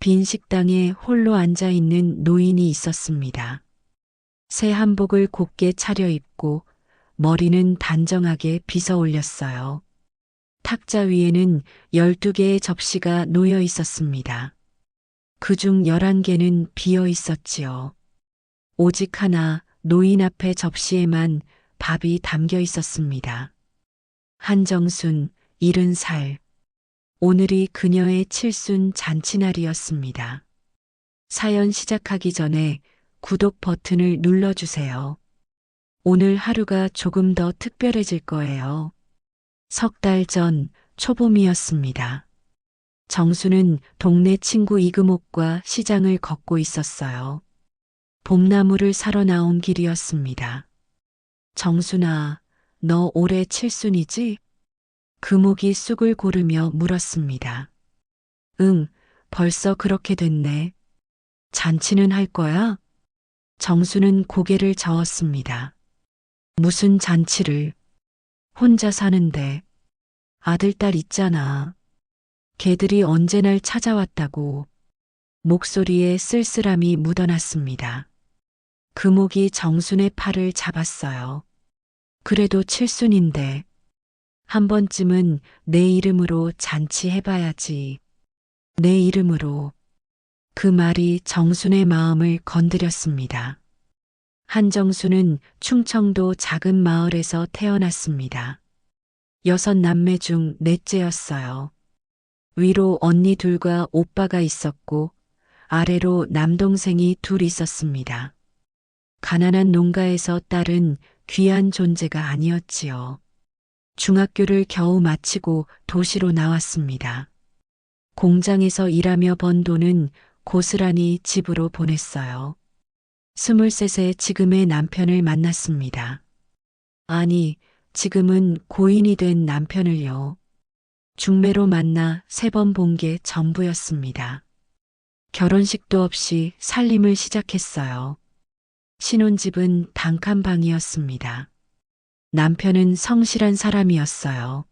빈 식당에 홀로 앉아 있는 노인이 있었습니다. 새 한복을 곱게 차려입고 머리는 단정하게 빗어 올렸어요. 탁자 위에는 12개의 접시가 놓여 있었습니다. 그중 11개는 비어 있었지요. 오직 하나 노인 앞에 접시에만 밥이 담겨 있었습니다. 한정순, 70살. 오늘이 그녀의 칠순 잔치날이었습니다. 사연 시작하기 전에 구독 버튼을 눌러주세요. 오늘 하루가 조금 더 특별해질 거예요. 석 달 전 초봄이었습니다. 정수는 동네 친구 이금옥과 시장을 걷고 있었어요. 봄나무를 사러 나온 길이었습니다. 정순아, 너 올해 칠순이지? 금옥이 쑥을 고르며 물었습니다. 응, 벌써 그렇게 됐네. 잔치는 할 거야? 정수는 고개를 저었습니다. 무슨 잔치를? 혼자 사는데. 아들, 딸 있잖아. 걔들이 언제 날 찾아왔다고. 목소리에 쓸쓸함이 묻어났습니다. 금옥이 정순의 팔을 잡았어요. 그래도 칠순인데. 한 번쯤은 내 이름으로 잔치해봐야지. 내 이름으로. 그 말이 정순의 마음을 건드렸습니다. 한정수는 충청도 작은 마을에서 태어났습니다. 6남매 중 넷째였어요. 위로 언니 둘과 오빠가 있었고 아래로 남동생이 둘 있었습니다. 가난한 농가에서 딸은 귀한 존재가 아니었지요. 중학교를 겨우 마치고 도시로 나왔습니다. 공장에서 일하며 번 돈은 고스란히 집으로 보냈어요. 23세 지금의 남편을 만났습니다. 아니, 지금은 고인이 된 남편을요. 중매로 만나 3번 본 게 전부였습니다. 결혼식도 없이 살림을 시작했어요. 신혼집은 단칸방이었습니다. 남편은 성실한 사람이었어요.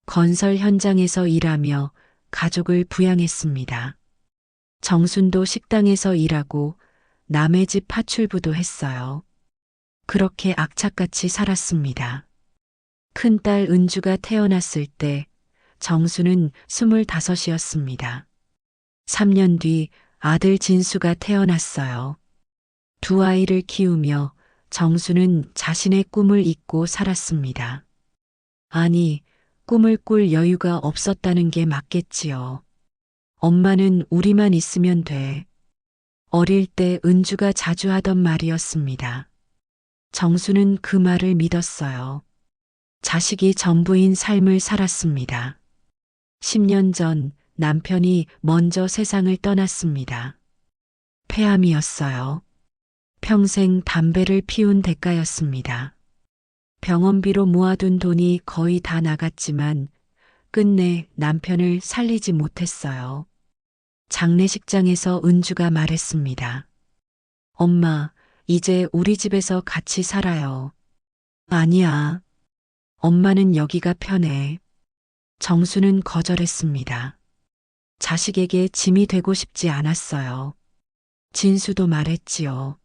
건설 현장에서 일하며 가족을 부양했습니다. 정순도 식당에서 일하고 남의 집 파출부도 했어요. 그렇게 악착같이 살았습니다. 큰딸 은주가 태어났을 때 정수는 25이었습니다. 3년 뒤 아들 진수가 태어났어요. 두 아이를 키우며 정수는 자신의 꿈을 잊고 살았습니다. 아니, 꿈을 꿀 여유가 없었다는 게 맞겠지요. 엄마는 우리만 있으면 돼. 어릴 때 은주가 자주 하던 말이었습니다. 정수는 그 말을 믿었어요. 자식이 전부인 삶을 살았습니다. 10년 전 남편이 먼저 세상을 떠났습니다. 폐암이었어요. 평생 담배를 피운 대가였습니다. 병원비로 모아둔 돈이 거의 다 나갔지만 끝내 남편을 살리지 못했어요. 장례식장에서 은주가 말했습니다. 엄마, 이제 우리 집에서 같이 살아요. 아니야. 엄마는 여기가 편해. 정수는 거절했습니다. 자식에게 짐이 되고 싶지 않았어요. 진수도 말했지요.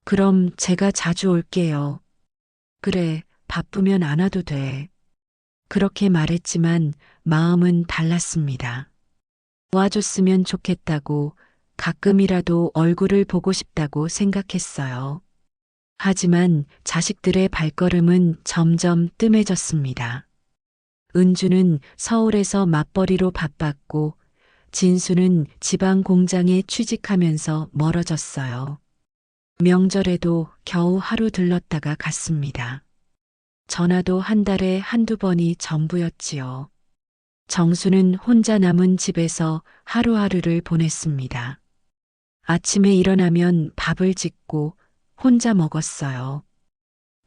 그럼 제가 자주 올게요. 그래, 바쁘면 안 와도 돼. 그렇게 말했지만 마음은 달랐습니다. 와줬으면 좋겠다고 가끔이라도 얼굴을 보고 싶다고 생각했어요. 하지만 자식들의 발걸음은 점점 뜸해졌습니다. 은주는 서울에서 맞벌이로 바빴고 진수는 지방 공장에 취직하면서 멀어졌어요. 명절에도 겨우 하루 들렀다가 갔습니다. 전화도 한 달에 한두 번이 전부였지요. 정수는 혼자 남은 집에서 하루하루를 보냈습니다. 아침에 일어나면 밥을 짓고 혼자 먹었어요.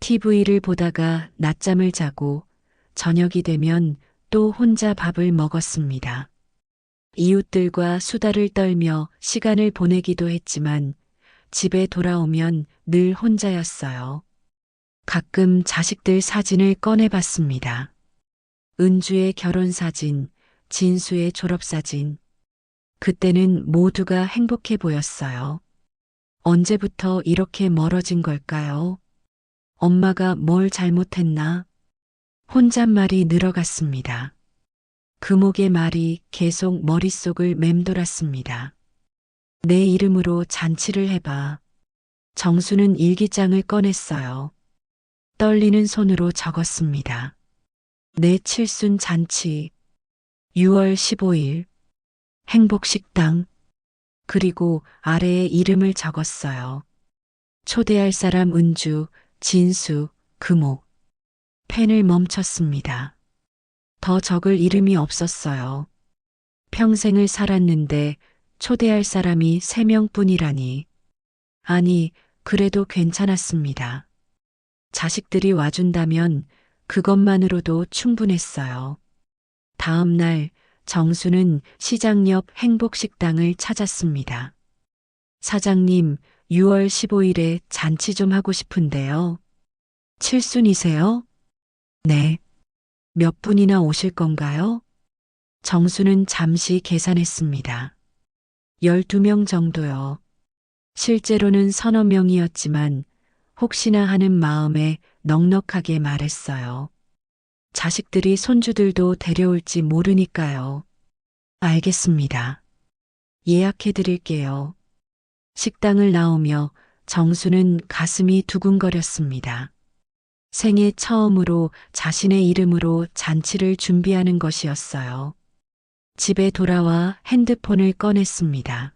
TV를 보다가 낮잠을 자고 저녁이 되면 또 혼자 밥을 먹었습니다. 이웃들과 수다를 떨며 시간을 보내기도 했지만 집에 돌아오면 늘 혼자였어요. 가끔 자식들 사진을 꺼내봤습니다. 은주의 결혼사진, 진수의 졸업사진. 그때는 모두가 행복해 보였어요. 언제부터 이렇게 멀어진 걸까요? 엄마가 뭘 잘못했나? 혼잣말이 늘어갔습니다. 금옥의 말이 계속 머릿속을 맴돌았습니다. 내 이름으로 잔치를 해봐. 정수는 일기장을 꺼냈어요. 떨리는 손으로 적었습니다. 내 칠순 잔치. 6월 15일. 행복식당. 그리고 아래에 이름을 적었어요. 초대할 사람 은주, 진수, 금옥. 펜을 멈췄습니다. 더 적을 이름이 없었어요. 평생을 살았는데 초대할 사람이 3명뿐이라니. 아니, 그래도 괜찮았습니다. 자식들이 와준다면 그것만으로도 충분했어요. 다음 날 정수는 시장 옆 행복식당을 찾았습니다. 사장님, 6월 15일에 잔치 좀 하고 싶은데요. 칠순이세요? 네. 몇 분이나 오실 건가요? 정수는 잠시 계산했습니다. 12명 정도요. 실제로는 서너 명이었지만 혹시나 하는 마음에 넉넉하게 말했어요. 자식들이 손주들도 데려올지 모르니까요. 알겠습니다. 예약해 드릴게요. 식당을 나오며 정수는 가슴이 두근거렸습니다. 생애 처음으로 자신의 이름으로 잔치를 준비하는 것이었어요. 집에 돌아와 핸드폰을 꺼냈습니다.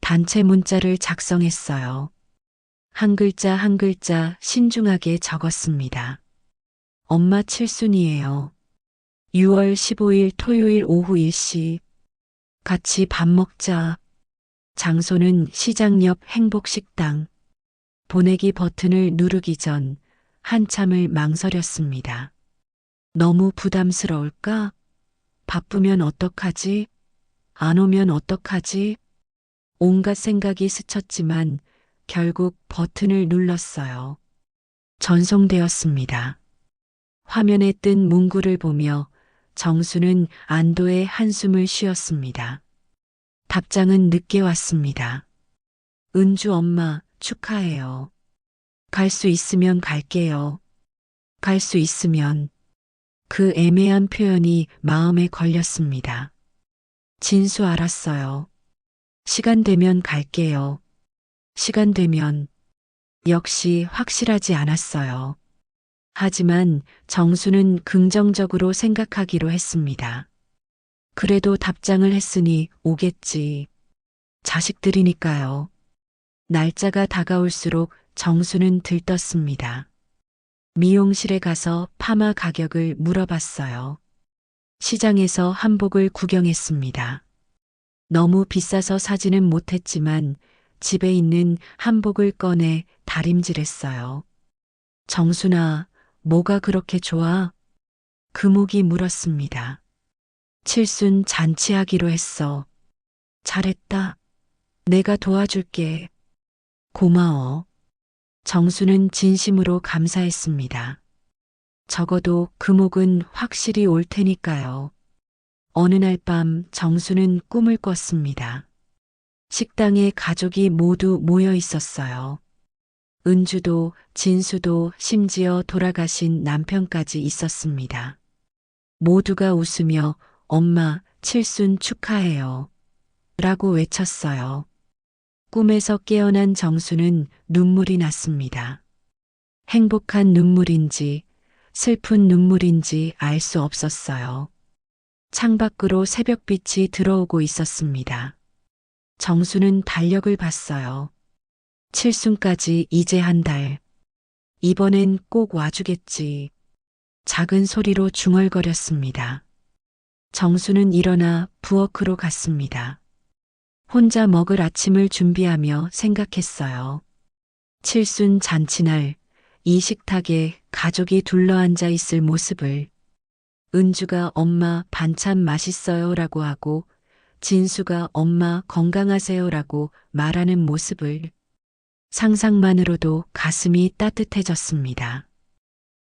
단체 문자를 작성했어요. 한 글자 한 글자 신중하게 적었습니다. 엄마 칠순이에요. 6월 15일 토요일 오후 1시. 같이 밥 먹자. 장소는 시장 옆 행복식당. 보내기 버튼을 누르기 전 한참을 망설였습니다. 너무 부담스러울까? 바쁘면 어떡하지? 안 오면 어떡하지? 온갖 생각이 스쳤지만 결국 버튼을 눌렀어요. 전송되었습니다. 화면에 뜬 문구를 보며 정수는 안도의 한숨을 쉬었습니다. 답장은 늦게 왔습니다. 은주 엄마 축하해요. 갈 수 있으면 갈게요. 갈 수 있으면. 그 애매한 표현이 마음에 걸렸습니다. 진수 알았어요. 시간 되면 갈게요. 시간 되면. 역시 확실하지 않았어요. 하지만 정수는 긍정적으로 생각하기로 했습니다. 그래도 답장을 했으니 오겠지. 자식들이니까요. 날짜가 다가올수록 정수는 들떴습니다. 미용실에 가서 파마 가격을 물어봤어요. 시장에서 한복을 구경했습니다. 너무 비싸서 사지는 못했지만 집에 있는 한복을 꺼내 다림질했어요. 정순아, 뭐가 그렇게 좋아? 금옥이 물었습니다. 칠순 잔치하기로 했어. 잘했다. 내가 도와줄게. 고마워. 정수는 진심으로 감사했습니다. 적어도 금옥은 확실히 올 테니까요. 어느 날 밤 정수는 꿈을 꿨습니다. 식당에 가족이 모두 모여 있었어요. 은주도 진수도 심지어 돌아가신 남편까지 있었습니다. 모두가 웃으며 엄마 칠순 축하해요. 라고 외쳤어요. 꿈에서 깨어난 정수는 눈물이 났습니다. 행복한 눈물인지 슬픈 눈물인지 알 수 없었어요. 창밖으로 새벽빛이 들어오고 있었습니다. 정수는 달력을 봤어요. 칠순까지 이제 한 달. 이번엔 꼭 와주겠지. 작은 소리로 중얼거렸습니다. 정수는 일어나 부엌으로 갔습니다. 혼자 먹을 아침을 준비하며 생각했어요. 칠순 잔치날 이 식탁에 가족이 둘러앉아 있을 모습을 은주가 엄마 반찬 맛있어요 라고 하고 진수가 엄마 건강하세요 라고 말하는 모습을 상상만으로도 가슴이 따뜻해졌습니다.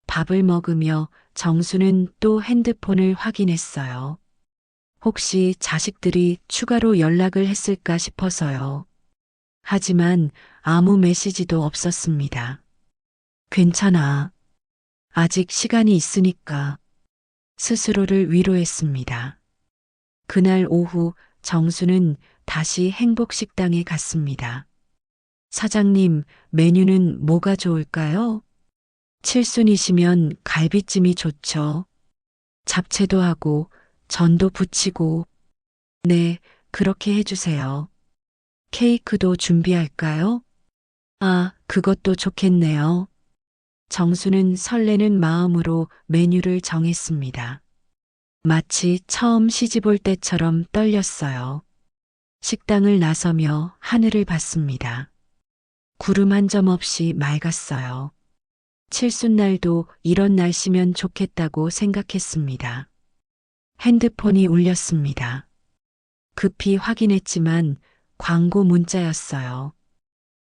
밥을 먹으며 정수는 또 핸드폰을 확인했어요. 혹시 자식들이 추가로 연락을 했을까 싶어서요. 하지만 아무 메시지도 없었습니다. 괜찮아. 아직 시간이 있으니까 스스로를 위로했습니다. 그날 오후 정수는 다시 행복식당에 갔습니다. 사장님, 메뉴는 뭐가 좋을까요? 칠순이시면 갈비찜이 좋죠. 잡채도 하고 전도 부치고. 네, 그렇게 해주세요. 케이크도 준비할까요? 아, 그것도 좋겠네요. 정수는 설레는 마음으로 메뉴를 정했습니다. 마치 처음 시집올 때처럼 떨렸어요. 식당을 나서며 하늘을 봤습니다. 구름 한 점 없이 맑았어요. 칠순날도 이런 날씨면 좋겠다고 생각했습니다. 핸드폰이 울렸습니다. 급히 확인했지만 광고 문자였어요.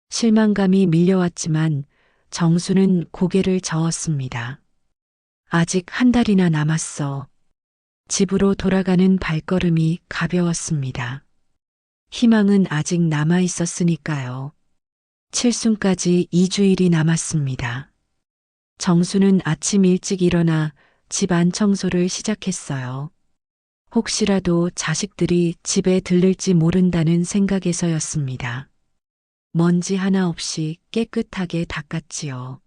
실망감이 밀려왔지만 정수는 고개를 저었습니다. 아직 한 달이나 남았어. 집으로 돌아가는 발걸음이 가벼웠습니다. 희망은 아직 남아 있었으니까요. 칠순까지 2주일이 남았습니다. 정수는 아침 일찍 일어나 집안 청소를 시작했어요. 혹시라도 자식들이 집에 들를지 모른다는 생각에서였습니다. 먼지 하나 없이 깨끗하게 닦았지요.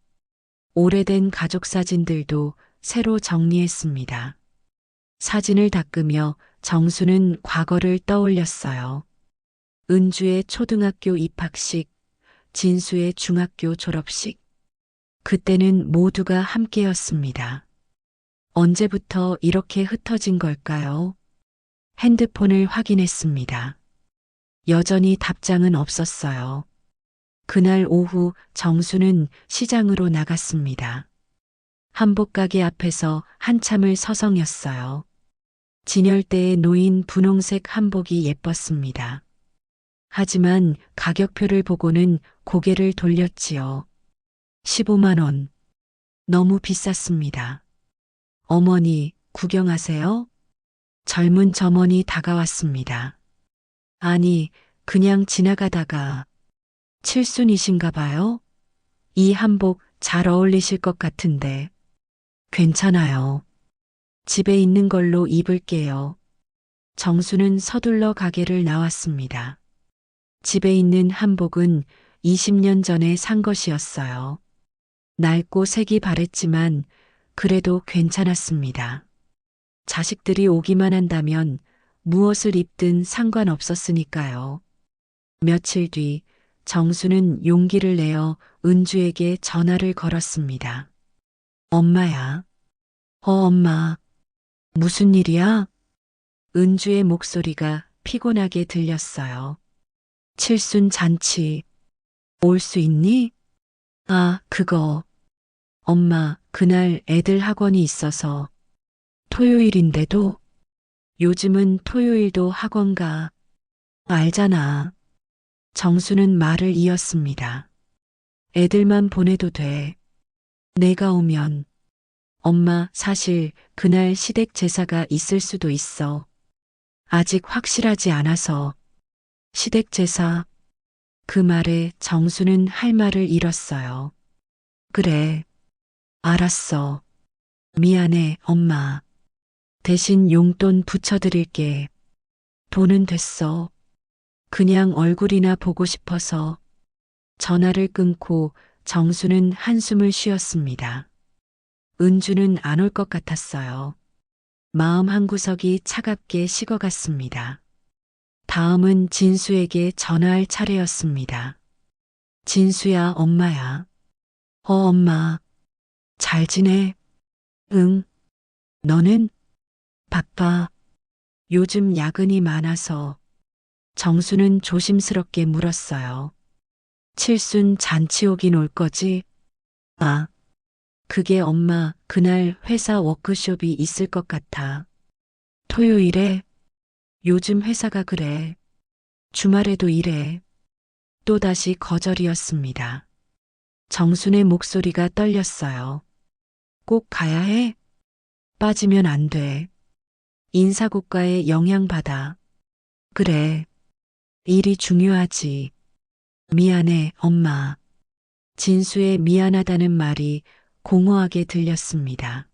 오래된 가족 사진들도 새로 정리했습니다. 사진을 닦으며 정수는 과거를 떠올렸어요. 은주의 초등학교 입학식, 진수의 중학교 졸업식. 그때는 모두가 함께였습니다. 언제부터 이렇게 흩어진 걸까요? 핸드폰을 확인했습니다. 여전히 답장은 없었어요. 그날 오후 정수는 시장으로 나갔습니다. 한복가게 앞에서 한참을 서성였어요. 진열대에 놓인 분홍색 한복이 예뻤습니다. 하지만 가격표를 보고는 고개를 돌렸지요. 15만 원. 너무 비쌌습니다. 어머니, 구경하세요? 젊은 점원이 다가왔습니다. 아니, 그냥 지나가다가 칠순이신가 봐요? 이 한복 잘 어울리실 것 같은데. 괜찮아요. 집에 있는 걸로 입을게요. 정수는 서둘러 가게를 나왔습니다. 집에 있는 한복은 20년 전에 산 것이었어요. 낡고 색이 바랬지만 그래도 괜찮았습니다. 자식들이 오기만 한다면 무엇을 입든 상관없었으니까요. 며칠 뒤 정수는 용기를 내어 은주에게 전화를 걸었습니다. 엄마야. 엄마. 무슨 일이야? 은주의 목소리가 피곤하게 들렸어요. 칠순 잔치. 올 수 있니? 아, 그거. 엄마, 그날 애들 학원이 있어서. 토요일인데도? 요즘은 토요일도 학원 가. 알잖아. 정수는 말을 이었습니다. 애들만 보내도 돼. 내가 오면. 엄마, 사실 그날 시댁 제사가 있을 수도 있어. 아직 확실하지 않아서. 시댁 제사. 그 말에 정수는 할 말을 잃었어요. 그래. 알았어. 미안해, 엄마. 대신 용돈 붙여드릴게. 돈은 됐어. 그냥 얼굴이나 보고 싶어서. 전화를 끊고 정수는 한숨을 쉬었습니다. 은주는 안 올 것 같았어요. 마음 한구석이 차갑게 식어갔습니다. 다음은 진수에게 전화할 차례였습니다. 진수야, 엄마야. 엄마. 잘 지내? 응. 너는? 바빠. 요즘 야근이 많아서. 정수는 조심스럽게 물었어요. 칠순 잔치 오긴 올 거지? 아, 그게 엄마 그날 회사 워크숍이 있을 것 같아. 토요일에? 요즘 회사가 그래. 주말에도 이래. 또다시 거절이었습니다. 정순의 목소리가 떨렸어요. 꼭 가야 해? 빠지면 안 돼. 인사고과에 영향받아. 그래, 일이 중요하지. 미안해, 엄마. 진수의 미안하다는 말이 공허하게 들렸습니다.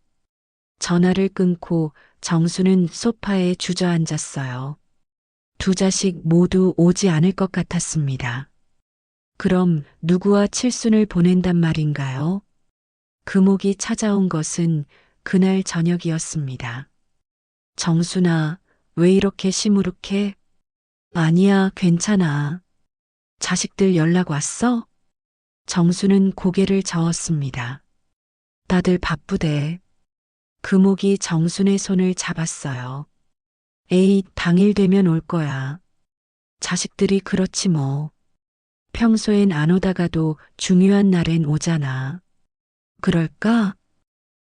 전화를 끊고 정수는 소파에 주저앉았어요. 두 자식 모두 오지 않을 것 같았습니다. 그럼 누구와 칠순을 보낸단 말인가요? 금옥이 찾아온 것은 그날 저녁이었습니다. 정순아, 왜 이렇게 시무룩해? 아니야, 괜찮아. 자식들 연락 왔어? 정수는 고개를 저었습니다. 다들 바쁘대. 금옥이 정순의 손을 잡았어요. 에이, 당일 되면 올 거야. 자식들이 그렇지 뭐. 평소엔 안 오다가도 중요한 날엔 오잖아. 그럴까?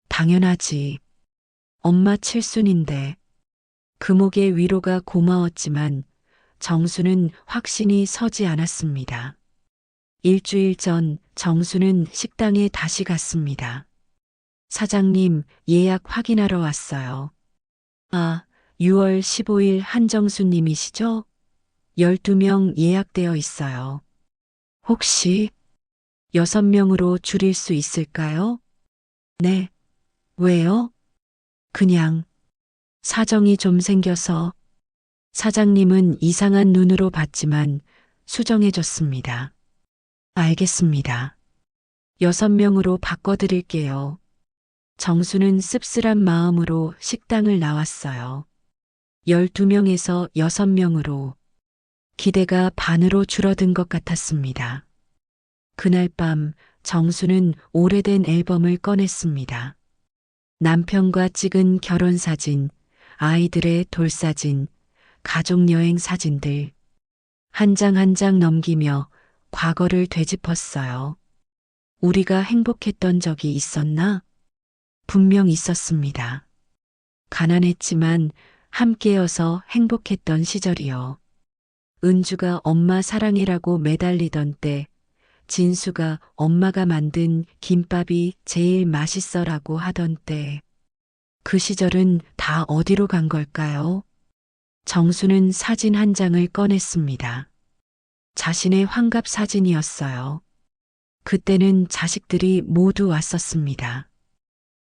당연하지. 엄마 칠순인데. 금옥의 위로가 고마웠지만 정수는 확신이 서지 않았습니다. 일주일 전 정수는 식당에 다시 갔습니다. 사장님, 예약 확인하러 왔어요. 아, 6월 15일 한정수님이시죠? 12명 예약되어 있어요. 혹시 6명으로 줄일 수 있을까요? 네. 왜요? 그냥 사정이 좀 생겨서. 사장님은 이상한 눈으로 봤지만 수정해줬습니다. 알겠습니다. 6명으로 바꿔드릴게요. 정수는 씁쓸한 마음으로 식당을 나왔어요. 12명에서 6명으로 기대가 반으로 줄어든 것 같았습니다. 그날 밤 정수는 오래된 앨범을 꺼냈습니다. 남편과 찍은 결혼사진, 아이들의 돌사진, 가족여행 사진들. 한 장 한 장 넘기며 과거를 되짚었어요. 우리가 행복했던 적이 있었나? 분명 있었습니다. 가난했지만 함께여서 행복했던 시절이요. 은주가 엄마 사랑해라고 매달리던 때, 진수가 엄마가 만든 김밥이 제일 맛있어라고 하던 때, 그 시절은 다 어디로 간 걸까요? 정수는 사진 한 장을 꺼냈습니다. 자신의 환갑 사진이었어요. 그때는 자식들이 모두 왔었습니다.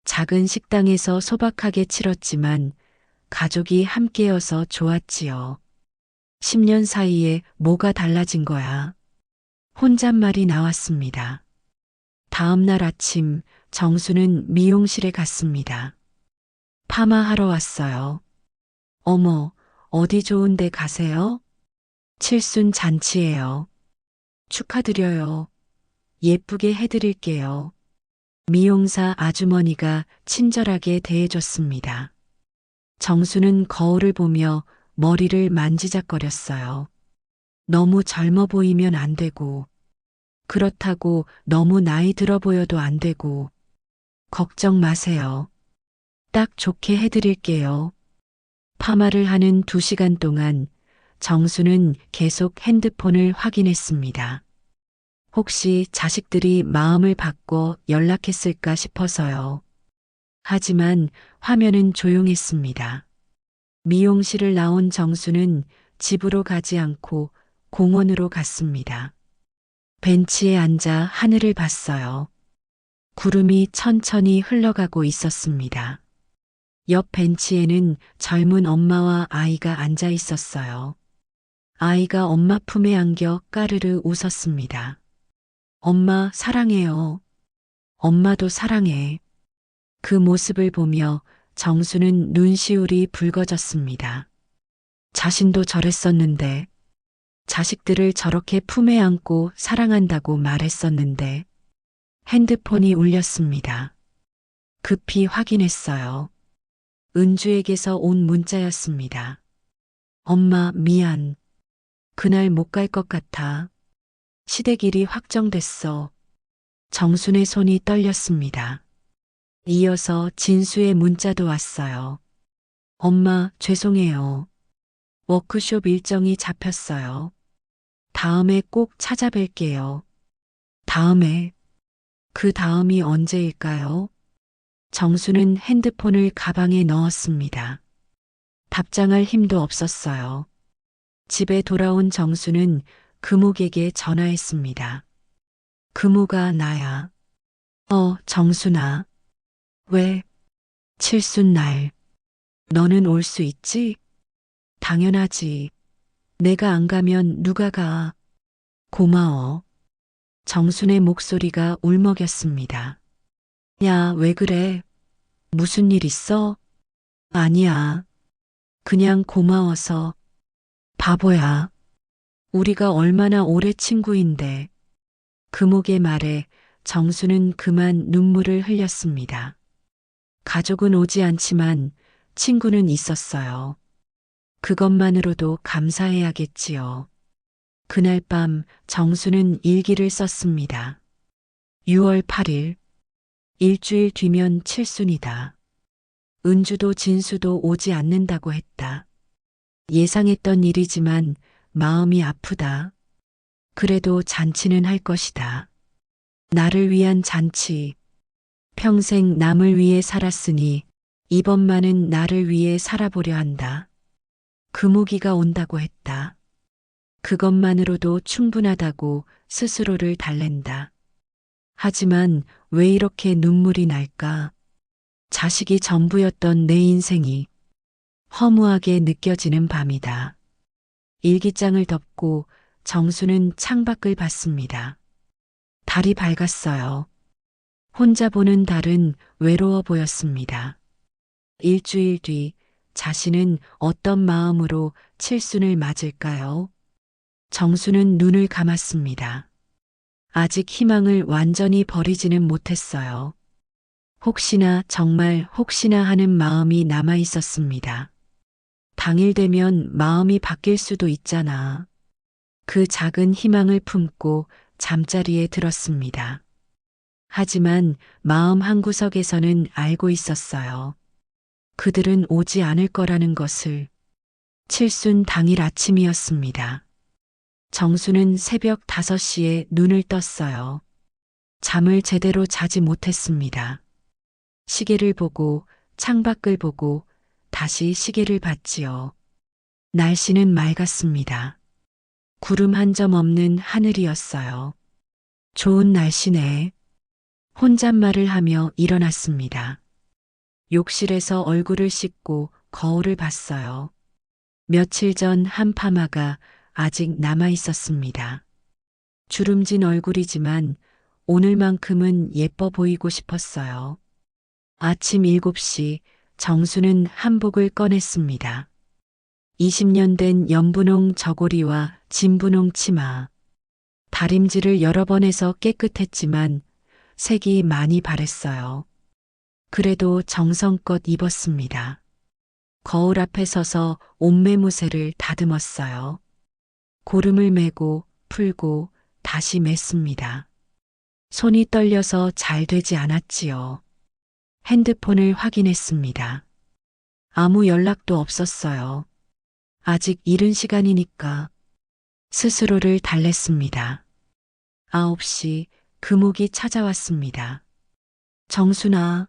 작은 식당에서 소박하게 치렀지만 가족이 함께여서 좋았지요. 10년 사이에 뭐가 달라진 거야? 혼잣말이 나왔습니다. 다음 날 아침 정수는 미용실에 갔습니다. 파마하러 왔어요. 어머, 어디 좋은 데 가세요? 칠순 잔치예요. 축하드려요. 예쁘게 해드릴게요. 미용사 아주머니가 친절하게 대해줬습니다. 정수는 거울을 보며 머리를 만지작거렸어요. 너무 젊어 보이면 안 되고, 그렇다고 너무 나이 들어 보여도 안 되고, 걱정 마세요. 딱 좋게 해드릴게요. 파마를 하는 2시간 동안 정수는 계속 핸드폰을 확인했습니다. 혹시 자식들이 마음을 바꿔 연락했을까 싶어서요. 하지만 화면은 조용했습니다. 미용실을 나온 정수는 집으로 가지 않고 공원으로 갔습니다. 벤치에 앉아 하늘을 봤어요. 구름이 천천히 흘러가고 있었습니다. 옆 벤치에는 젊은 엄마와 아이가 앉아 있었어요. 아이가 엄마 품에 안겨 까르르 웃었습니다. 엄마 사랑해요. 엄마도 사랑해. 그 모습을 보며 정수는 눈시울이 붉어졌습니다. 자신도 저랬었는데, 자식들을 저렇게 품에 안고 사랑한다고 말했었는데, 핸드폰이 울렸습니다. 급히 확인했어요. 은주에게서 온 문자였습니다. 엄마, 미안. 그날 못 갈 것 같아. 시댁일이 확정됐어. 정순의 손이 떨렸습니다. 이어서 진수의 문자도 왔어요. 엄마, 죄송해요. 워크숍 일정이 잡혔어요. 다음에 꼭 찾아뵐게요. 다음에, 그 다음이 언제일까요? 정수는 핸드폰을 가방에 넣었습니다. 답장할 힘도 없었어요. 집에 돌아온 정수는 금옥에게 전화했습니다. 금옥아, 나야. 정순아. 왜? 칠순 날. 너는 올 수 있지? 당연하지. 내가 안 가면 누가 가? 고마워. 정순의 목소리가 울먹였습니다. 야, 왜 그래? 무슨 일 있어? 아니야. 그냥 고마워서. 바보야. 우리가 얼마나 오래 친구인데. 금옥의 말에 정수는 그만 눈물을 흘렸습니다. 가족은 오지 않지만 친구는 있었어요. 그것만으로도 감사해야겠지요. 그날 밤 정수는 일기를 썼습니다. 6월 8일. 일주일 뒤면 칠순이다. 은주도 진수도 오지 않는다고 했다. 예상했던 일이지만 마음이 아프다. 그래도 잔치는 할 것이다. 나를 위한 잔치. 평생 남을 위해 살았으니 이번만은 나를 위해 살아보려 한다. 금옥이가 온다고 했다. 그것만으로도 충분하다고 스스로를 달랜다. 하지만 왜 이렇게 눈물이 날까? 자식이 전부였던 내 인생이 허무하게 느껴지는 밤이다. 일기장을 덮고 정수는 창밖을 봤습니다. 달이 밝았어요. 혼자 보는 달은 외로워 보였습니다. 일주일 뒤 자신은 어떤 마음으로 칠순을 맞을까요? 정수는 눈을 감았습니다. 아직 희망을 완전히 버리지는 못했어요. 혹시나 정말 혹시나 하는 마음이 남아 있었습니다. 당일 되면 마음이 바뀔 수도 있잖아. 그 작은 희망을 품고 잠자리에 들었습니다. 하지만 마음 한구석에서는 알고 있었어요. 그들은 오지 않을 거라는 것을. 칠순 당일 아침이었습니다. 정수는 새벽 5시에 눈을 떴어요. 잠을 제대로 자지 못했습니다. 시계를 보고 창밖을 보고 다시 시계를 봤지요. 날씨는 맑았습니다. 구름 한 점 없는 하늘이었어요. 좋은 날씨네. 혼잣말을 하며 일어났습니다. 욕실에서 얼굴을 씻고 거울을 봤어요. 며칠 전 한 파마가 아직 남아 있었습니다. 주름진 얼굴이지만 오늘만큼은 예뻐 보이고 싶었어요. 아침 7시 정수는 한복을 꺼냈습니다. 20년 된 연분홍 저고리와 진분홍 치마. 다림질을 여러 번 해서 깨끗했지만 색이 많이 바랬어요. 그래도 정성껏 입었습니다. 거울 앞에 서서 옷매무새를 다듬었어요. 고름을 매고 풀고 다시 맸습니다. 손이 떨려서 잘 되지 않았지요. 핸드폰을 확인했습니다. 아무 연락도 없었어요. 아직 이른 시간이니까 스스로를 달랬습니다. 9시 금옥이 찾아왔습니다. 정순아,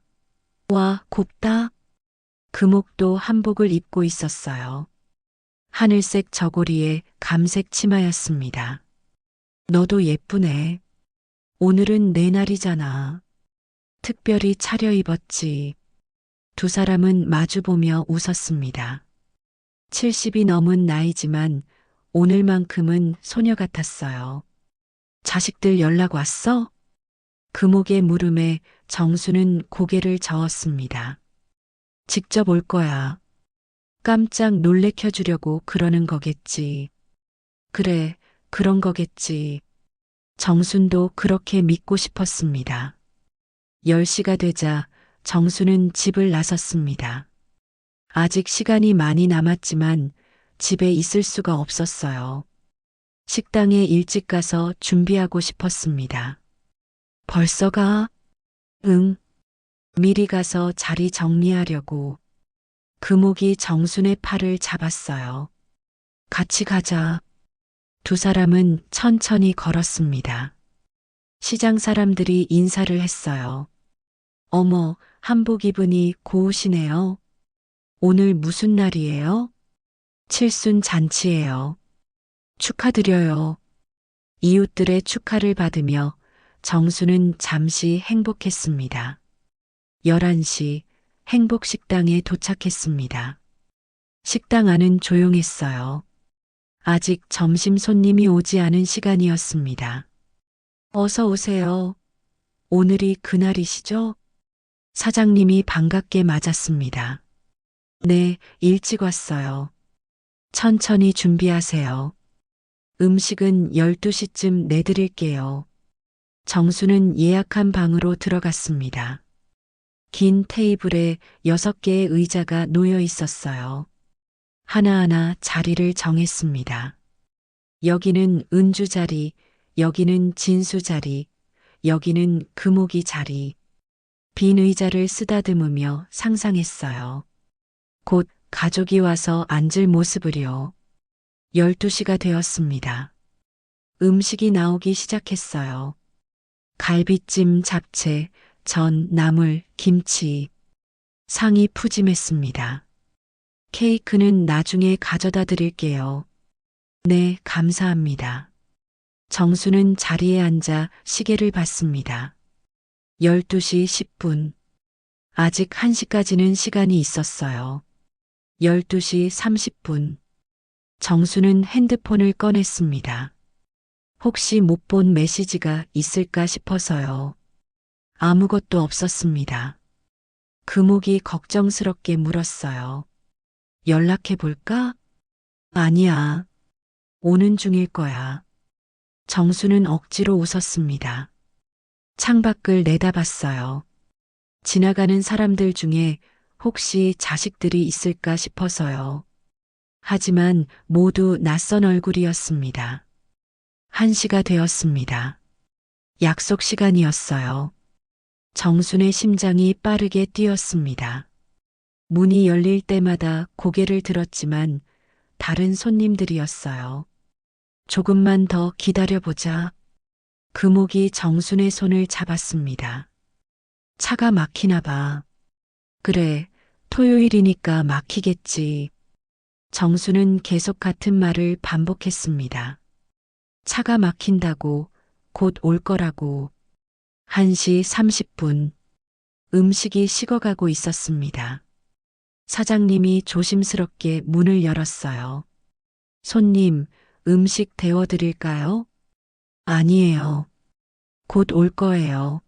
와, 곱다. 금옥도 한복을 입고 있었어요. 하늘색 저고리에 감색 치마였습니다. 너도 예쁘네. 오늘은 내 날이잖아. 특별히 차려입었지. 두 사람은 마주보며 웃었습니다. 70이 넘은 나이지만 오늘만큼은 소녀 같았어요. 자식들 연락 왔어? 금옥의 물음에 정수는 고개를 저었습니다. 직접 올 거야. 깜짝 놀래켜 주려고 그러는 거겠지. 그래, 그런 거겠지. 정순도 그렇게 믿고 싶었습니다. 10시가 되자 정수는 집을 나섰습니다. 아직 시간이 많이 남았지만 집에 있을 수가 없었어요. 식당에 일찍 가서 준비하고 싶었습니다. 벌써 가? 응. 미리 가서 자리 정리하려고. 금옥이 정순의 팔을 잡았어요. 같이 가자. 두 사람은 천천히 걸었습니다. 시장 사람들이 인사를 했어요. 어머, 한복 입으니 고우시네요. 오늘 무슨 날이에요? 칠순 잔치예요. 축하드려요. 이웃들의 축하를 받으며 정수는 잠시 행복했습니다. 11시 행복식당에 도착했습니다. 식당 안은 조용했어요. 아직 점심 손님이 오지 않은 시간이었습니다. 어서 오세요. 오늘이 그날이시죠? 사장님이 반갑게 맞았습니다. 네, 일찍 왔어요. 천천히 준비하세요. 음식은 12시쯤 내드릴게요. 정수는 예약한 방으로 들어갔습니다. 긴 테이블에 6개의 의자가 놓여 있었어요. 하나하나 자리를 정했습니다. 여기는 은주 자리, 여기는 진수 자리, 여기는 금옥이 자리. 빈 의자를 쓰다듬으며 상상했어요. 곧 가족이 와서 앉을 모습을요. 12시가 되었습니다. 음식이 나오기 시작했어요. 갈비찜, 잡채, 전, 나물, 김치. 상이 푸짐했습니다. 케이크는 나중에 가져다 드릴게요. 네, 감사합니다. 정수는 자리에 앉아 시계를 봤습니다. 12시 10분. 아직 1시까지는 시간이 있었어요. 12시 30분. 정수는 핸드폰을 꺼냈습니다. 혹시 못 본 메시지가 있을까 싶어서요. 아무것도 없었습니다. 금옥이 걱정스럽게 물었어요. 연락해 볼까? 아니야. 오는 중일 거야. 정수는 억지로 웃었습니다. 창밖을 내다봤어요. 지나가는 사람들 중에 혹시 자식들이 있을까 싶어서요. 하지만 모두 낯선 얼굴이었습니다. 1시가 되었습니다. 약속 시간이었어요. 정순의 심장이 빠르게 뛰었습니다. 문이 열릴 때마다 고개를 들었지만 다른 손님들이었어요. 조금만 더 기다려보자. 금옥이 정순의 손을 잡았습니다. 차가 막히나 봐. 그래, 토요일이니까 막히겠지. 정수는 계속 같은 말을 반복했습니다. 차가 막힌다고, 곧 올 거라고. 1시 30분. 음식이 식어가고 있었습니다. 사장님이 조심스럽게 문을 열었어요. 손님, 음식 데워드릴까요? 아니에요. 곧 올 거예요.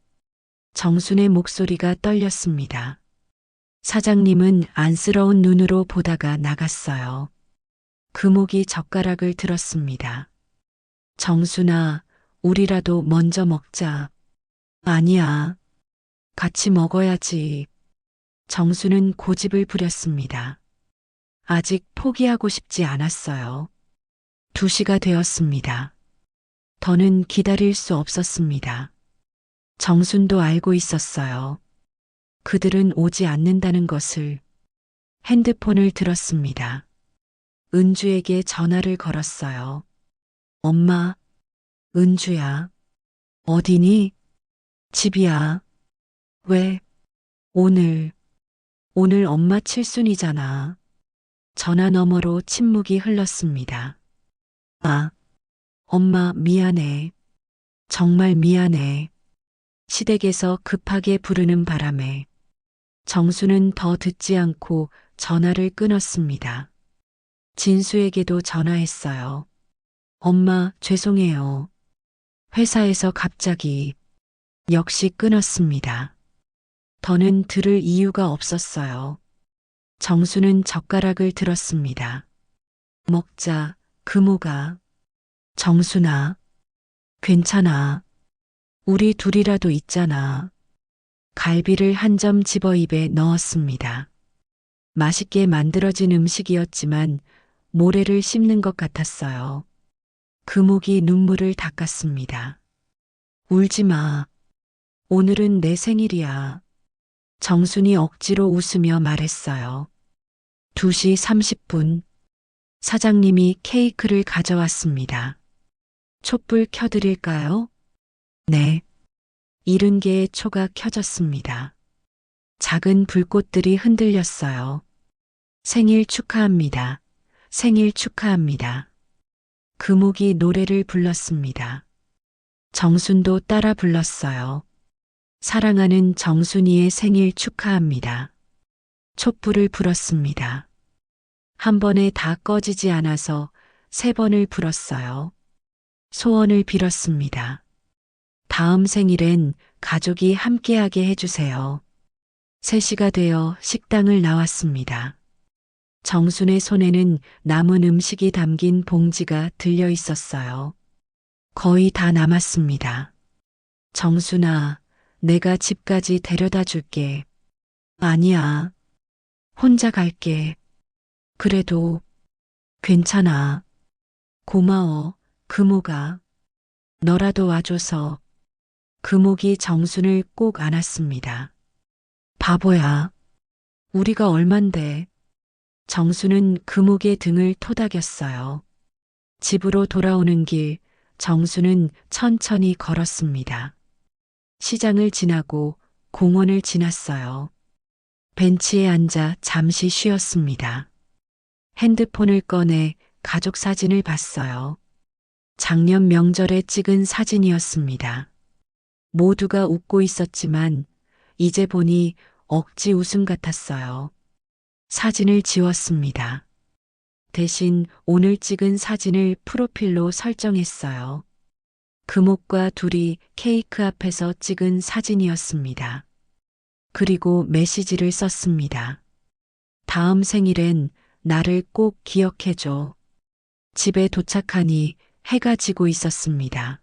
정순의 목소리가 떨렸습니다. 사장님은 안쓰러운 눈으로 보다가 나갔어요. 금옥이 젓가락을 들었습니다. 정순아, 우리라도 먼저 먹자. 아니야. 같이 먹어야지. 정수는 고집을 부렸습니다. 아직 포기하고 싶지 않았어요. 2시가 되었습니다. 더는 기다릴 수 없었습니다. 정순도 알고 있었어요. 그들은 오지 않는다는 것을. 핸드폰을 들었습니다. 은주에게 전화를 걸었어요. 엄마, 은주야. 어디니? 집이야. 왜? 오늘 엄마 칠순이잖아. 전화 너머로 침묵이 흘렀습니다. 아, 엄마 미안해. 정말 미안해. 시댁에서 급하게 부르는 바람에 정수는 더 듣지 않고 전화를 끊었습니다. 진수에게도 전화했어요. 엄마 죄송해요. 회사에서 갑자기 역시 끊었습니다. 더는 들을 이유가 없었어요. 정수는 젓가락을 들었습니다. 먹자, 금호가. 정순아, 괜찮아. 우리 둘이라도 있잖아. 갈비를 한 점 집어 입에 넣었습니다. 맛있게 만들어진 음식이었지만 모래를 씹는 것 같았어요. 금옥이 눈물을 닦았습니다. 울지 마. 오늘은 내 생일이야. 정순이 억지로 웃으며 말했어요. 2시 30분. 사장님이 케이크를 가져왔습니다. 촛불 켜드릴까요? 네. 70개의 초가 켜졌습니다. 작은 불꽃들이 흔들렸어요. 생일 축하합니다. 생일 축하합니다. 금옥이 노래를 불렀습니다. 정순도 따라 불렀어요. 사랑하는 정순이의 생일 축하합니다. 촛불을 불었습니다. 한 번에 다 꺼지지 않아서 3번을 불었어요. 소원을 빌었습니다. 다음 생일엔 가족이 함께하게 해주세요. 3시가 되어 식당을 나왔습니다. 정순의 손에는 남은 음식이 담긴 봉지가 들려 있었어요. 거의 다 남았습니다. 정순아, 내가 집까지 데려다 줄게. 아니야. 혼자 갈게. 그래도 괜찮아. 고마워, 금옥아. 너라도 와줘서. 금옥이 정순을 꼭 안았습니다. 바보야. 우리가 얼만데. 정순은 금옥의 등을 토닥였어요. 집으로 돌아오는 길, 정순은 천천히 걸었습니다. 시장을 지나고 공원을 지났어요. 벤치에 앉아 잠시 쉬었습니다. 핸드폰을 꺼내 가족 사진을 봤어요. 작년 명절에 찍은 사진이었습니다. 모두가 웃고 있었지만 이제 보니 억지 웃음 같았어요. 사진을 지웠습니다. 대신 오늘 찍은 사진을 프로필로 설정했어요. 금옥과 둘이 케이크 앞에서 찍은 사진이었습니다. 그리고 메시지를 썼습니다. 다음 생일엔 나를 꼭 기억해줘. 집에 도착하니 해가 지고 있었습니다.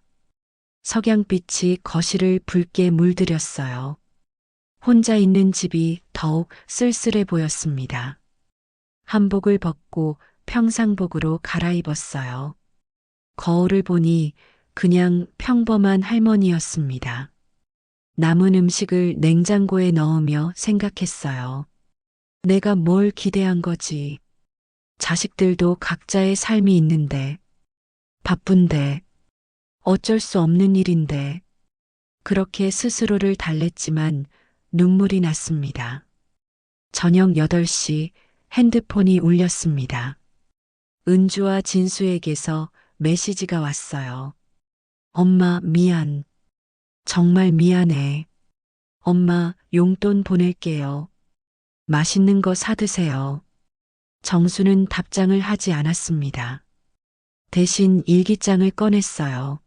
석양빛이 거실을 붉게 물들였어요. 혼자 있는 집이 더욱 쓸쓸해 보였습니다. 한복을 벗고 평상복으로 갈아입었어요. 거울을 보니 그냥 평범한 할머니였습니다. 남은 음식을 냉장고에 넣으며 생각했어요. 내가 뭘 기대한 거지. 자식들도 각자의 삶이 있는데, 바쁜데, 어쩔 수 없는 일인데, 그렇게 스스로를 달랬지만 눈물이 났습니다. 저녁 8시 핸드폰이 울렸습니다. 은주와 진수에게서 메시지가 왔어요. 엄마 미안. 정말 미안해. 엄마 용돈 보낼게요. 맛있는 거 사드세요. 정수는 답장을 하지 않았습니다. 대신 일기장을 꺼냈어요.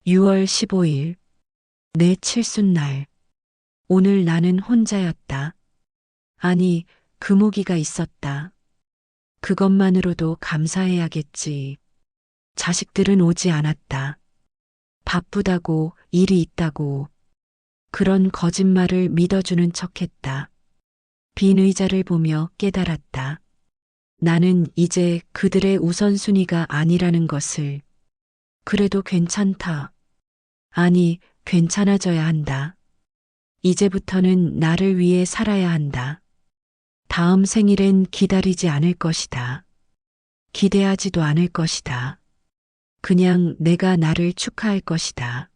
6월 15일. 내 칠순날. 오늘 나는 혼자였다. 아니, 금옥이가 있었다. 그것만으로도 감사해야겠지. 자식들은 오지 않았다. 바쁘다고, 일이 있다고. 그런 거짓말을 믿어주는 척했다. 빈 의자를 보며 깨달았다. 나는 이제 그들의 우선순위가 아니라는 것을. 그래도 괜찮다. 아니, 괜찮아져야 한다. 이제부터는 나를 위해 살아야 한다. 다음 생일엔 기다리지 않을 것이다. 기대하지도 않을 것이다. 그냥 내가 나를 축하할 것이다.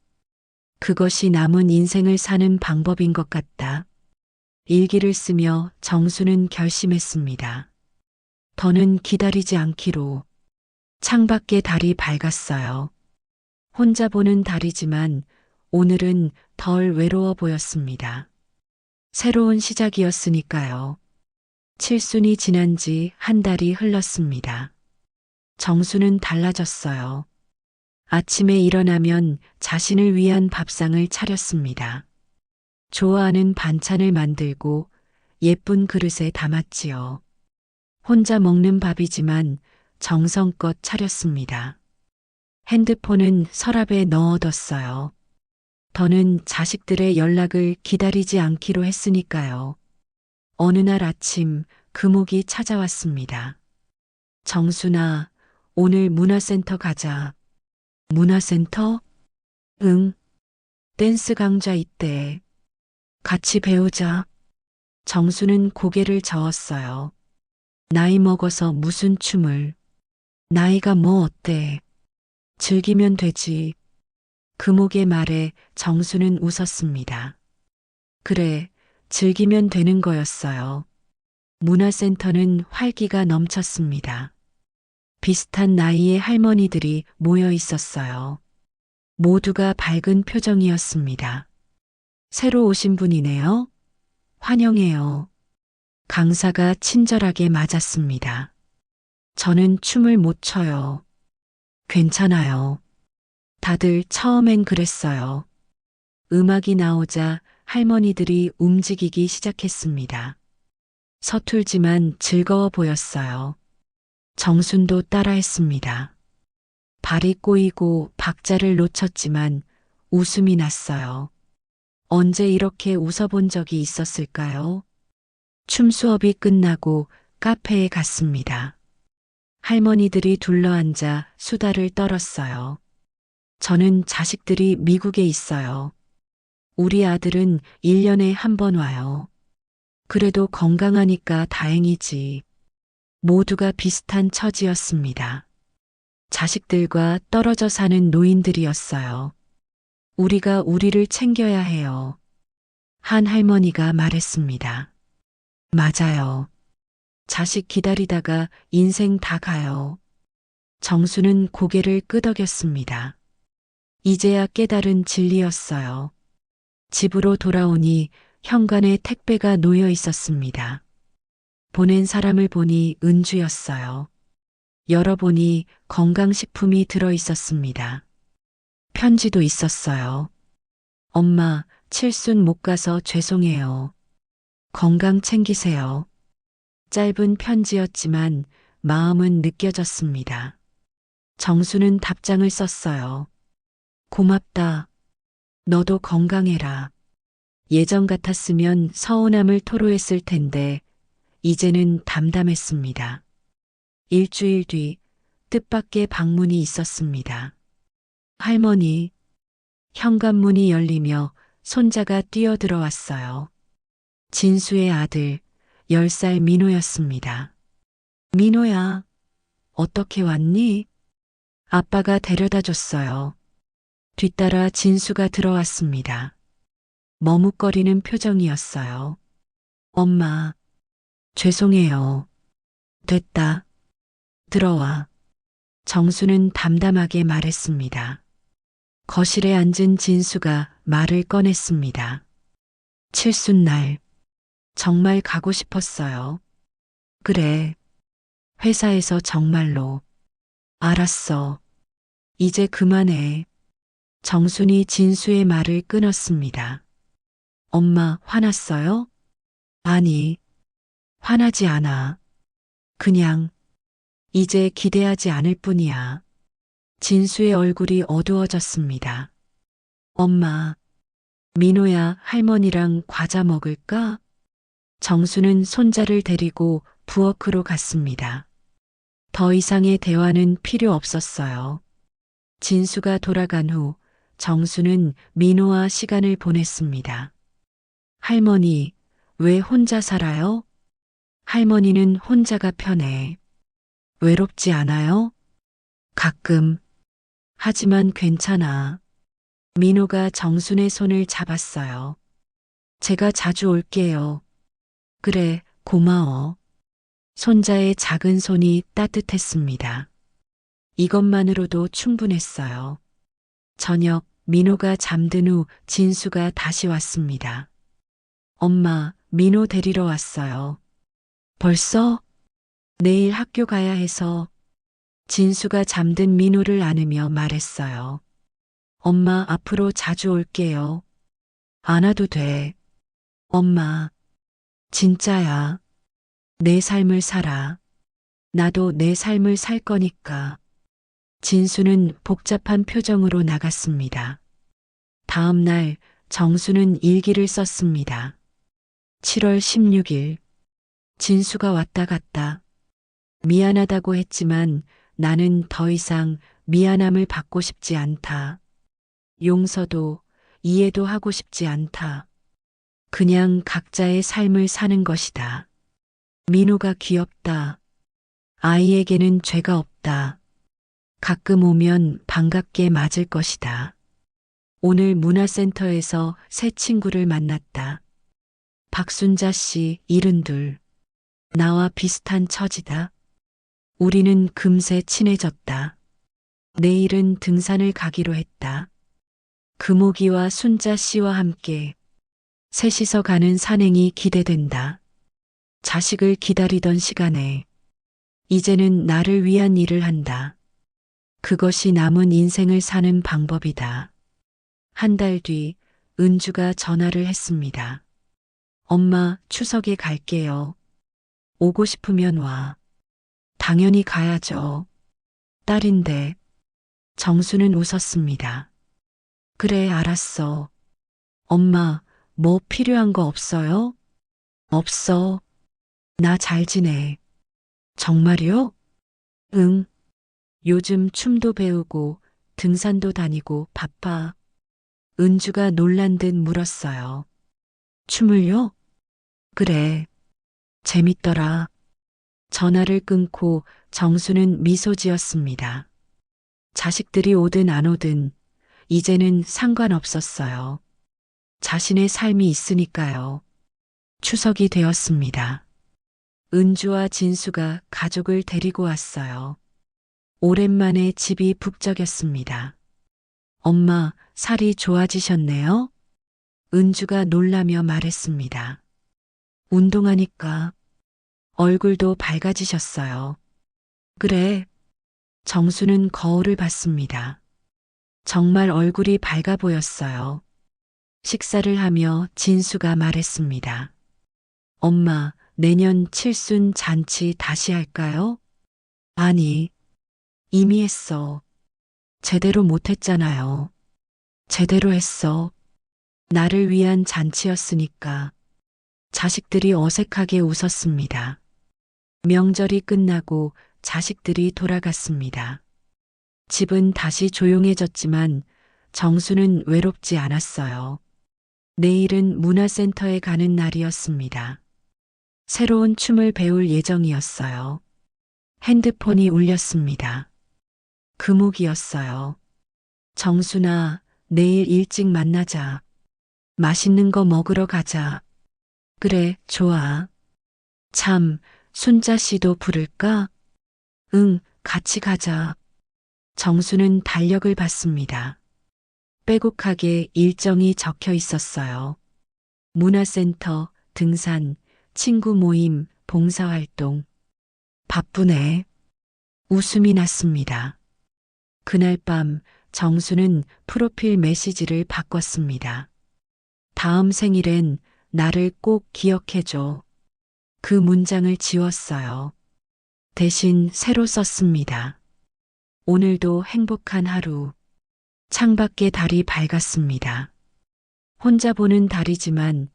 그것이 남은 인생을 사는 방법인 것 같다. 일기를 쓰며 정수는 결심했습니다. 더는 기다리지 않기로. 창밖에 달이 밝았어요. 혼자 보는 달이지만 오늘은 덜 외로워 보였습니다. 새로운 시작이었으니까요. 칠순이 지난 지 한 달이 흘렀습니다. 정수는 달라졌어요. 아침에 일어나면 자신을 위한 밥상을 차렸습니다. 좋아하는 반찬을 만들고 예쁜 그릇에 담았지요. 혼자 먹는 밥이지만 정성껏 차렸습니다. 핸드폰은 서랍에 넣어뒀어요. 더는 자식들의 연락을 기다리지 않기로 했으니까요. 어느 날 아침 금옥이 찾아왔습니다. 정순아, 오늘 문화센터 가자. 문화센터? 응. 댄스 강좌 있대. 같이 배우자. 정수는 고개를 저었어요. 나이 먹어서 무슨 춤을. 나이가 뭐 어때. 즐기면 되지. 금옥의 말에 정수는 웃었습니다. 그래, 즐기면 되는 거였어요. 문화센터는 활기가 넘쳤습니다. 비슷한 나이의 할머니들이 모여 있었어요. 모두가 밝은 표정이었습니다. 새로 오신 분이네요. 환영해요. 강사가 친절하게 맞았습니다. 저는 춤을 못 춰요. 괜찮아요. 다들 처음엔 그랬어요. 음악이 나오자 할머니들이 움직이기 시작했습니다. 서툴지만 즐거워 보였어요. 정순도 따라했습니다. 발이 꼬이고 박자를 놓쳤지만 웃음이 났어요. 언제 이렇게 웃어본 적이 있었을까요? 춤 수업이 끝나고 카페에 갔습니다. 할머니들이 둘러앉아 수다를 떨었어요. 저는 자식들이 미국에 있어요. 우리 아들은 1년에 한 번 와요. 그래도 건강하니까 다행이지. 모두가 비슷한 처지였습니다. 자식들과 떨어져 사는 노인들이었어요. 우리가 우리를 챙겨야 해요. 한 할머니가 말했습니다. 맞아요. 자식 기다리다가 인생 다 가요. 정수는 고개를 끄덕였습니다. 이제야 깨달은 진리였어요. 집으로 돌아오니 현관에 택배가 놓여 있었습니다. 보낸 사람을 보니 은주였어요. 열어보니 건강식품이 들어 있었습니다. 편지도 있었어요. 엄마, 칠순 못 가서 죄송해요. 건강 챙기세요. 짧은 편지였지만 마음은 느껴졌습니다. 정수는 답장을 썼어요. 고맙다. 너도 건강해라. 예전 같았으면 서운함을 토로했을 텐데 이제는 담담했습니다. 일주일 뒤 뜻밖의 방문이 있었습니다. 할머니, 현관문이 열리며 손자가 뛰어들어왔어요. 진수의 아들, 10살 민호였습니다. 민호야, 어떻게 왔니? 아빠가 데려다 줬어요. 뒤따라 진수가 들어왔습니다. 머뭇거리는 표정이었어요. 엄마, 죄송해요. 됐다. 들어와. 정수는 담담하게 말했습니다. 거실에 앉은 진수가 말을 꺼냈습니다. 칠순날, 정말 가고 싶었어요. 그래. 회사에서 정말로. 알았어. 이제 그만해. 정순이 진수의 말을 끊었습니다. 엄마 화났어요? 아니, 화나지 않아. 그냥 이제 기대하지 않을 뿐이야. 진수의 얼굴이 어두워졌습니다. 엄마, 민호야 할머니랑 과자 먹을까? 정수는 손자를 데리고 부엌으로 갔습니다. 더 이상의 대화는 필요 없었어요. 진수가 돌아간 후 정수는 민호와 시간을 보냈습니다. 할머니, 왜 혼자 살아요? 할머니는 혼자가 편해. 외롭지 않아요? 가끔. 하지만 괜찮아. 민호가 정순의 손을 잡았어요. 제가 자주 올게요. 그래, 고마워. 손자의 작은 손이 따뜻했습니다. 이것만으로도 충분했어요. 저녁, 민호가 잠든 후 진수가 다시 왔습니다. 엄마, 민호 데리러 왔어요. 벌써? 내일 학교 가야 해서. 진수가 잠든 민호를 안으며 말했어요. 엄마 앞으로 자주 올게요. 안 와도 돼. 엄마, 진짜야. 내 삶을 살아. 나도 내 삶을 살 거니까. 진수는 복잡한 표정으로 나갔습니다. 다음 날 정수는 일기를 썼습니다. 7월 16일. 진수가 왔다 갔다. 미안하다고 했지만 나는 더 이상 미안함을 받고 싶지 않다. 용서도 이해도 하고 싶지 않다. 그냥 각자의 삶을 사는 것이다. 민호가 귀엽다. 아이에게는 죄가 없다. 가끔 오면 반갑게 맞을 것이다. 오늘 문화센터에서 새 친구를 만났다. 박순자 씨 72. 나와 비슷한 처지다. 우리는 금세 친해졌다. 내일은 등산을 가기로 했다. 금옥이와 순자 씨와 함께 셋이서 가는 산행이 기대된다. 자식을 기다리던 시간에 이제는 나를 위한 일을 한다. 그것이 남은 인생을 사는 방법이다. 한 달 뒤 은주가 전화를 했습니다. 엄마, 추석에 갈게요. 오고 싶으면 와. 당연히 가야죠. 딸인데. 정수는 웃었습니다. 그래, 알았어. 엄마, 뭐 필요한 거 없어요? 없어. 나 잘 지내. 정말요? 응. 요즘 춤도 배우고 등산도 다니고 바빠. 은주가 놀란 듯 물었어요. 춤을요? 그래. 재밌더라. 전화를 끊고 정수는 미소 지었습니다. 자식들이 오든 안 오든 이제는 상관없었어요. 자신의 삶이 있으니까요. 추석이 되었습니다. 은주와 진수가 가족을 데리고 왔어요. 오랜만에 집이 북적였습니다. 엄마, 살이 좋아지셨네요? 은주가 놀라며 말했습니다. 운동하니까 얼굴도 밝아지셨어요. 그래. 정수는 거울을 봤습니다. 정말 얼굴이 밝아 보였어요. 식사를 하며 진수가 말했습니다. 엄마, 내년 칠순 잔치 다시 할까요? 아니, 이미 했어. 제대로 못했잖아요. 제대로 했어. 나를 위한 잔치였으니까. 자식들이 어색하게 웃었습니다. 명절이 끝나고 자식들이 돌아갔습니다. 집은 다시 조용해졌지만 정수는 외롭지 않았어요. 내일은 문화센터에 가는 날이었습니다. 새로운 춤을 배울 예정이었어요. 핸드폰이 울렸습니다. 금옥이었어요. 정수나, 내일 일찍 만나자. 맛있는 거 먹으러 가자. 그래, 좋아. 참, 순자 씨도 부를까? 응, 같이 가자. 정수는 달력을 봤습니다. 빼곡하게 일정이 적혀 있었어요. 문화센터, 등산, 친구 모임, 봉사활동. 바쁘네. 웃음이 났습니다. 그날 밤 정수는 프로필 메시지를 바꿨습니다. 다음 생일엔 나를 꼭 기억해줘. 그 문장을 지웠어요. 대신 새로 썼습니다. 오늘도 행복한 하루. 창밖에 달이 밝았습니다. 혼자 보는 달이지만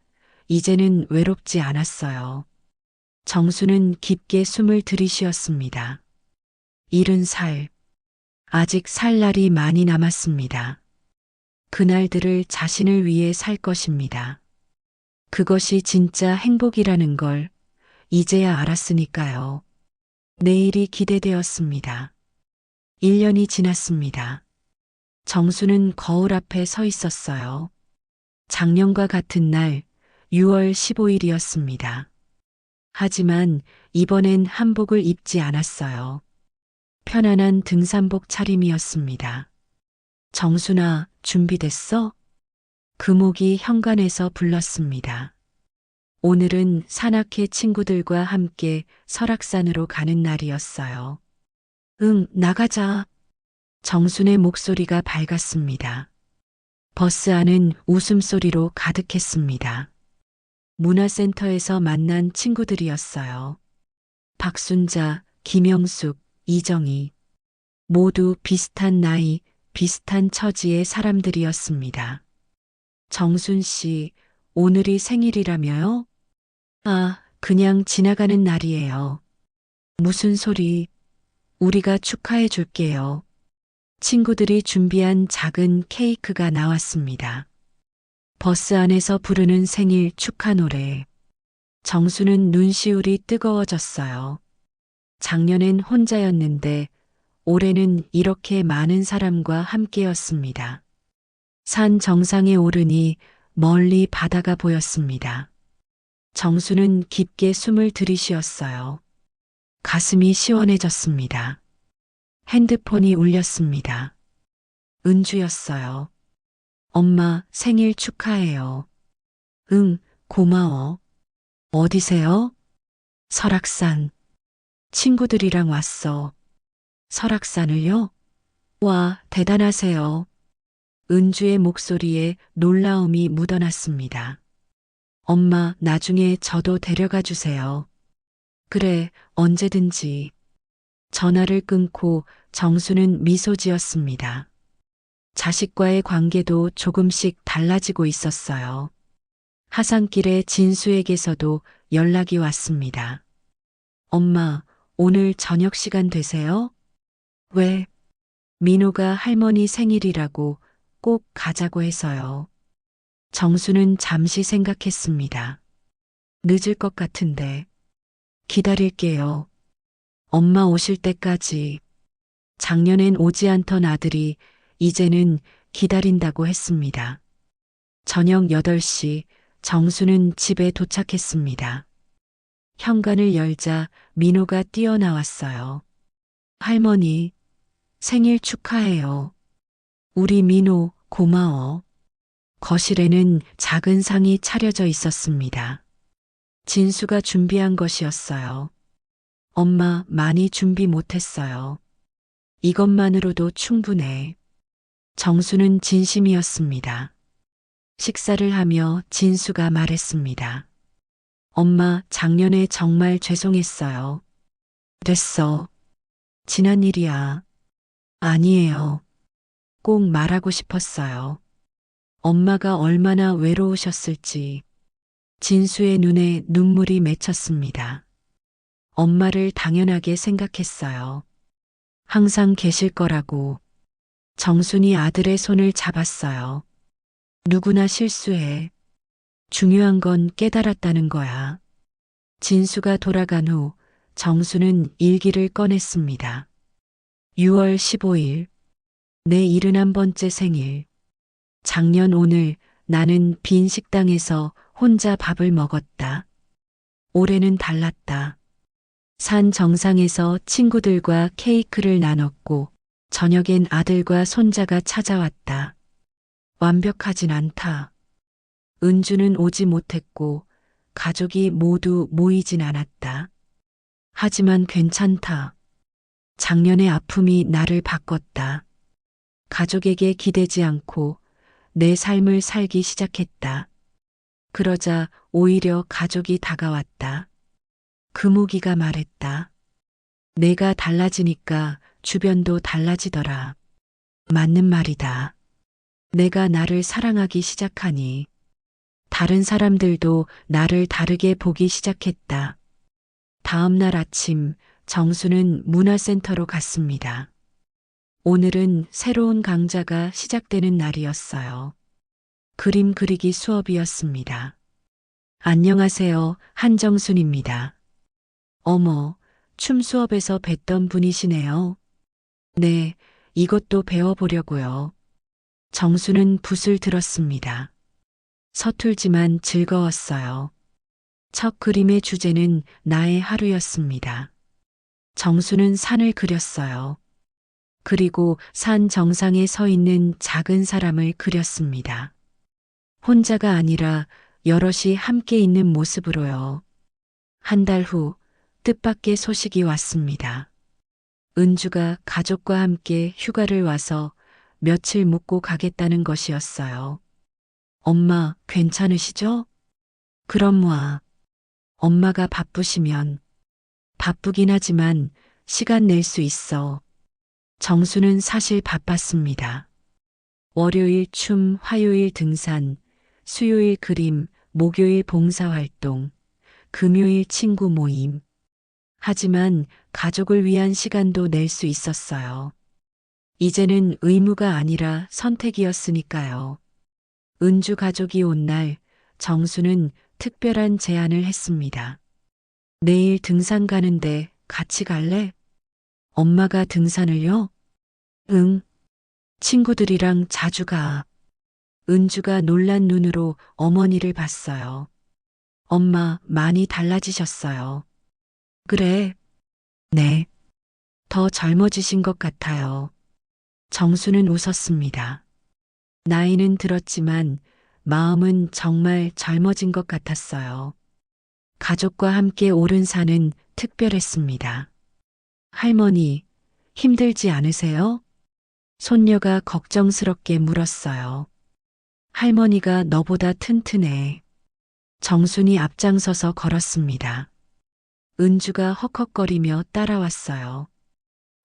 이제는 외롭지 않았어요. 정수는 깊게 숨을 들이쉬었습니다. 70살. 아직 살 날이 많이 남았습니다. 그날들을 자신을 위해 살 것입니다. 그것이 진짜 행복이라는 걸 이제야 알았으니까요. 내일이 기대되었습니다. 1년이 지났습니다. 정수는 거울 앞에 서 있었어요. 작년과 같은 날 6월 15일이었습니다. 하지만 이번엔 한복을 입지 않았어요. 편안한 등산복 차림이었습니다. 정수나, 준비됐어? 금옥이 현관에서 불렀습니다. 오늘은 산악회 친구들과 함께 설악산으로 가는 날이었어요. 응, 나가자. 정순의 목소리가 밝았습니다. 버스 안은 웃음소리로 가득했습니다. 문화센터에서 만난 친구들이었어요. 박순자, 김영숙, 이정희. 모두 비슷한 나이, 비슷한 처지의 사람들이었습니다. 정순 씨, 오늘이 생일이라며요? 아, 그냥 지나가는 날이에요. 무슨 소리? 우리가 축하해 줄게요. 친구들이 준비한 작은 케이크가 나왔습니다. 버스 안에서 부르는 생일 축하 노래. 정수는 눈시울이 뜨거워졌어요. 작년엔 혼자였는데 올해는 이렇게 많은 사람과 함께였습니다. 산 정상에 오르니 멀리 바다가 보였습니다. 정수는 깊게 숨을 들이쉬었어요. 가슴이 시원해졌습니다. 핸드폰이 울렸습니다. 은주였어요. 엄마 생일 축하해요. 응, 고마워. 어디세요? 설악산. 친구들이랑 왔어. 설악산을요? 와, 대단하세요. 은주의 목소리에 놀라움이 묻어났습니다. 엄마, 나중에 저도 데려가 주세요. 그래, 언제든지. 전화를 끊고 정수는 미소 지었습니다. 자식과의 관계도 조금씩 달라지고 있었어요. 하산길에 진수에게서도 연락이 왔습니다. 엄마, 오늘 저녁 시간 되세요? 왜? 민호가 할머니 생일이라고 꼭 가자고 해서요. 정수는 잠시 생각했습니다. 늦을 것 같은데. 기다릴게요. 엄마 오실 때까지. 작년엔 오지 않던 아들이 이제는 기다린다고 했습니다. 저녁 8시 정수는 집에 도착했습니다. 현관을 열자 민호가 뛰어나왔어요. 할머니, 생일 축하해요. 우리 민호 고마워. 거실에는 작은 상이 차려져 있었습니다. 진수가 준비한 것이었어요. 엄마 많이 준비 못했어요. 이것만으로도 충분해. 정수는 진심이었습니다. 식사를 하며 진수가 말했습니다. 엄마, 작년에 정말 죄송했어요. 됐어. 지난 일이야. 아니에요. 꼭 말하고 싶었어요. 엄마가 얼마나 외로우셨을지. 진수의 눈에 눈물이 맺혔습니다. 엄마를 당연하게 생각했어요. 항상 계실 거라고. 정순이 아들의 손을 잡았어요. 누구나 실수해. 중요한 건 깨달았다는 거야. 진수가 돌아간 후 정수는 일기를 꺼냈습니다. 6월 15일. 내 71번째 생일. 작년 오늘 나는 빈 식당에서 혼자 밥을 먹었다. 올해는 달랐다. 산 정상에서 친구들과 케이크를 나눴고 저녁엔 아들과 손자가 찾아왔다. 완벽하진 않다. 은주는 오지 못했고 가족이 모두 모이진 않았다. 하지만 괜찮다. 작년의 아픔이 나를 바꿨다. 가족에게 기대지 않고 내 삶을 살기 시작했다. 그러자 오히려 가족이 다가왔다. 금옥이가 말했다. 내가 달라지니까 주변도 달라지더라. 맞는 말이다. 내가 나를 사랑하기 시작하니 다른 사람들도 나를 다르게 보기 시작했다. 다음 날 아침 정수는 문화센터로 갔습니다. 오늘은 새로운 강좌가 시작되는 날이었어요. 그림 그리기 수업이었습니다. 안녕하세요, 한정순입니다. 어머, 춤 수업에서 뵀던 분이시네요. 네, 이것도 배워보려고요. 정수는 붓을 들었습니다. 서툴지만 즐거웠어요. 첫 그림의 주제는 나의 하루였습니다. 정수는 산을 그렸어요. 그리고 산 정상에 서 있는 작은 사람을 그렸습니다. 혼자가 아니라 여럿이 함께 있는 모습으로요. 한 달 후 뜻밖의 소식이 왔습니다. 은주가 가족과 함께 휴가를 와서 며칠 묵고 가겠다는 것이었어요. 엄마, 괜찮으시죠? 그럼 와. 엄마가 바쁘시면. 바쁘긴 하지만 시간 낼 수 있어. 정수는 사실 바빴습니다. 월요일 춤, 화요일 등산, 수요일 그림, 목요일 봉사활동, 금요일 친구 모임. 하지만 가족을 위한 시간도 낼 수 있었어요. 이제는 의무가 아니라 선택이었으니까요. 은주 가족이 온 날 정수는 특별한 제안을 했습니다. 내일 등산 가는데 같이 갈래? 엄마가 등산을요? 응. 친구들이랑 자주 가. 은주가 놀란 눈으로 어머니를 봤어요. 엄마 많이 달라지셨어요. 그래, 네. 더 젊어지신 것 같아요. 정수는 웃었습니다. 나이는 들었지만 마음은 정말 젊어진 것 같았어요. 가족과 함께 오른 산은 특별했습니다. 할머니, 힘들지 않으세요? 손녀가 걱정스럽게 물었어요. 할머니가 너보다 튼튼해. 정순이 앞장서서 걸었습니다. 은주가 헉헉거리며 따라왔어요.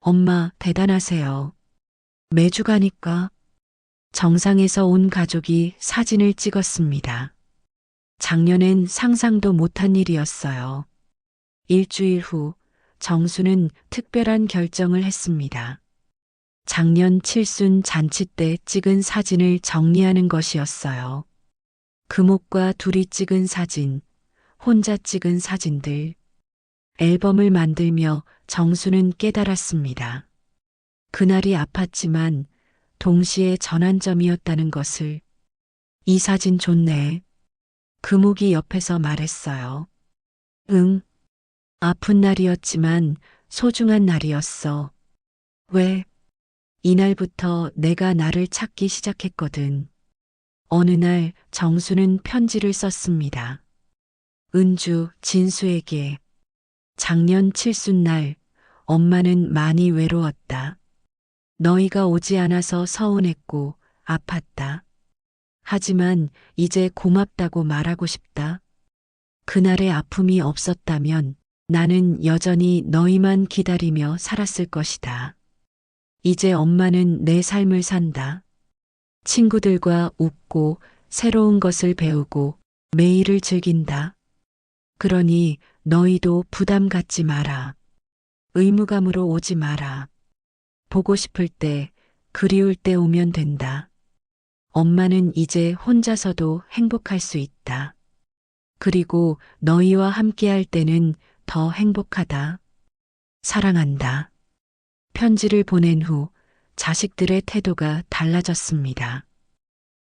엄마, 대단하세요. 매주 가니까 정상에서 온 가족이 사진을 찍었습니다. 작년엔 상상도 못한 일이었어요. 일주일 후 정수는 특별한 결정을 했습니다. 작년 칠순 잔치 때 찍은 사진을 정리하는 것이었어요. 금옥과 둘이 찍은 사진, 혼자 찍은 사진들. 앨범을 만들며 정수는 깨달았습니다. 그날이 아팠지만 동시에 전환점이었다는 것을. 이 사진 좋네. 금옥이 옆에서 말했어요. 응. 아픈 날이었지만 소중한 날이었어. 왜? 이날부터 내가 나를 찾기 시작했거든. 어느 날 정수는 편지를 썼습니다. 은주, 진수에게. 작년 칠순날 엄마는 많이 외로웠다. 너희가 오지 않아서 서운했고 아팠다. 하지만 이제 고맙다고 말하고 싶다. 그날의 아픔이 없었다면 나는 여전히 너희만 기다리며 살았을 것이다. 이제 엄마는 내 삶을 산다. 친구들과 웃고 새로운 것을 배우고 매일을 즐긴다. 그러니 너희도 부담 갖지 마라. 의무감으로 오지 마라. 보고 싶을 때, 그리울 때 오면 된다. 엄마는 이제 혼자서도 행복할 수 있다. 그리고 너희와 함께할 때는 더 행복하다. 사랑한다. 편지를 보낸 후 자식들의 태도가 달라졌습니다.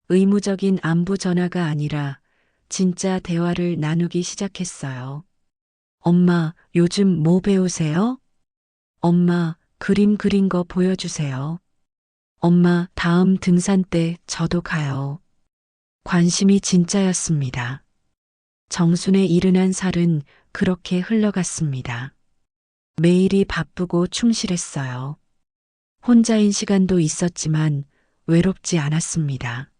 의무적인 안부 전화가 아니라 진짜 대화를 나누기 시작했어요. 엄마, 요즘 뭐 배우세요? 엄마, 그림 그린 거 보여주세요. 엄마, 다음 등산 때 저도 가요. 관심이 진짜였습니다. 정순의 이른한 살은 그렇게 흘러갔습니다. 매일이 바쁘고 충실했어요. 혼자인 시간도 있었지만 외롭지 않았습니다.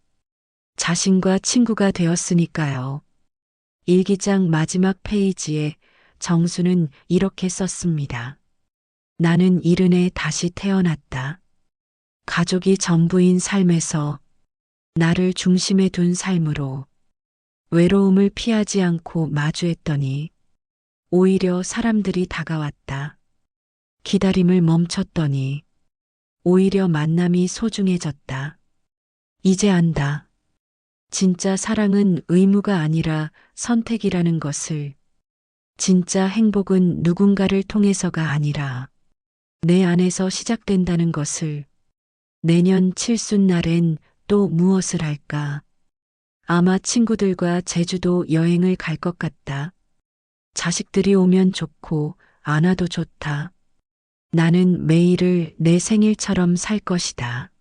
자신과 친구가 되었으니까요. 일기장 마지막 페이지에 정수는 이렇게 썼습니다. 나는 이른에 다시 태어났다. 가족이 전부인 삶에서 나를 중심에 둔 삶으로 외로움을 피하지 않고 마주했더니 오히려 사람들이 다가왔다. 기다림을 멈췄더니 오히려 만남이 소중해졌다. 이제 안다. 진짜 사랑은 의무가 아니라 선택이라는 것을. 진짜 행복은 누군가를 통해서가 아니라 내 안에서 시작된다는 것을. 내년 칠순날엔 또 무엇을 할까? 아마 친구들과 제주도 여행을 갈 것 같다. 자식들이 오면 좋고 안 와도 좋다. 나는 매일을 내 생일처럼 살 것이다.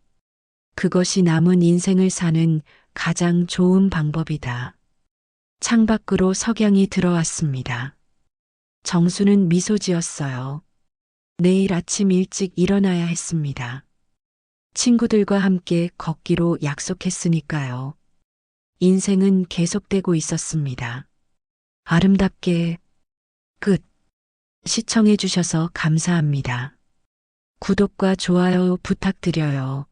그것이 남은 인생을 사는 가장 좋은 방법이다. 창밖으로 석양이 들어왔습니다. 정수는 미소 지었어요. 내일 아침 일찍 일어나야 했습니다. 친구들과 함께 걷기로 약속했으니까요. 인생은 계속되고 있었습니다. 아름답게 끝. 시청해 주셔서 감사합니다. 구독과 좋아요 부탁드려요.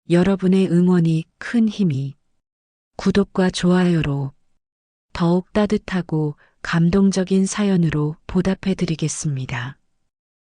여러분의 응원이 큰 힘이. 구독과 좋아요로 더욱 따뜻하고 감동적인 사연으로 보답해 드리겠습니다.